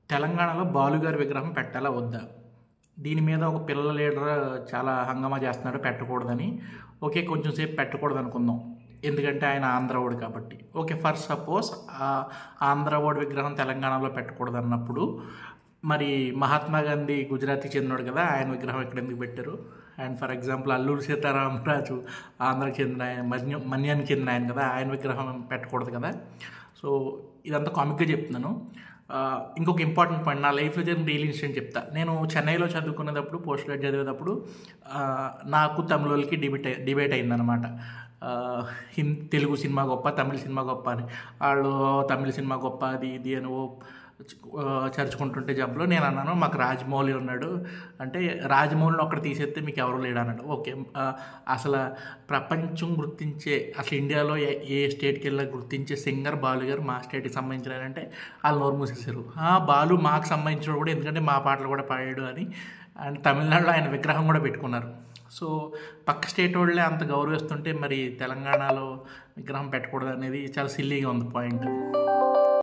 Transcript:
తెలంగాణలో బాలుగారి విగ్రహం పెట్టాలా వద్దా? దీని మీద ఒక పిల్లల లీడర్ చాలా హంగామా చేస్తున్నాడు పెట్టకూడదని. ఓకే, కొంచెం సేపు పెట్టకూడదు అనుకుందాం, ఎందుకంటే ఆయన ఆంధ్రావాడు కాబట్టి. ఓకే, ఫర్ సపోజ్ ఆంధ్రావాడి విగ్రహం తెలంగాణలో పెట్టకూడదు అన్నప్పుడు మరి మహాత్మా గాంధీ గుజరాతీ చెందినాడు కదా, ఆయన విగ్రహం ఇక్కడ ఎందుకు పెట్టారు? And for example Alluri Sitaramaraju ఆంధ్రాకి చెందిన ఆయన, మన్యానికి చెందిన ఆయన కదా, ఆయన విగ్రహం పెట్టకూడదు కదా. సో ఇదంతా కామిక్గా చెప్తున్నాను. ఇంకొక ఇంపార్టెంట్ పాయింట్, నా లైఫ్లో జరిగిన రియల్ ఇన్సిడెంట్ చెప్తా. నేను చెన్నైలో చదువుకునేటప్పుడు, పోస్ట్ గ్రాడ్యుయేట్ చదివేటప్పుడు నాకు తమిళోళ్ళకి డిబేట్ అయిందనమాట. తెలుగు సినిమా గొప్ప, తమిళ సినిమా గొప్ప అని. వాళ్ళు తమిళ సినిమా గొప్ప అది ఇది అని చర్చుకుంటుంటే జబ్బులో నేను అన్నాను, మాకు రాజమౌళి ఉన్నాడు అంటే, రాజమౌళిని ఒక్కడ తీసేస్తే మీకు ఎవరు లేడు అన్నాడు. ఓకే, అసలు ప్రపంచం గుర్తించే, అసలు ఇండియాలో ఏ స్టేట్కి వెళ్ళా గుర్తించే సింగర్ బాలు గారు మా స్టేట్కి సంబంధించిన అంటే వాళ్ళు నోరు మూసేశారు. బాలు మాకు సంబంధించిన కూడా, ఎందుకంటే మా పాటలు కూడా పాడాడు అని. అండ్ తమిళనాడులో ఆయన విగ్రహం కూడా పెట్టుకున్నారు. సో పక్క స్టేట్ వాళ్ళే అంత గౌరవిస్తుంటే మరి తెలంగాణలో విగ్రహం పెట్టకూడదు అనేది చాలా సిల్లీగా ఉంది పాయింట్.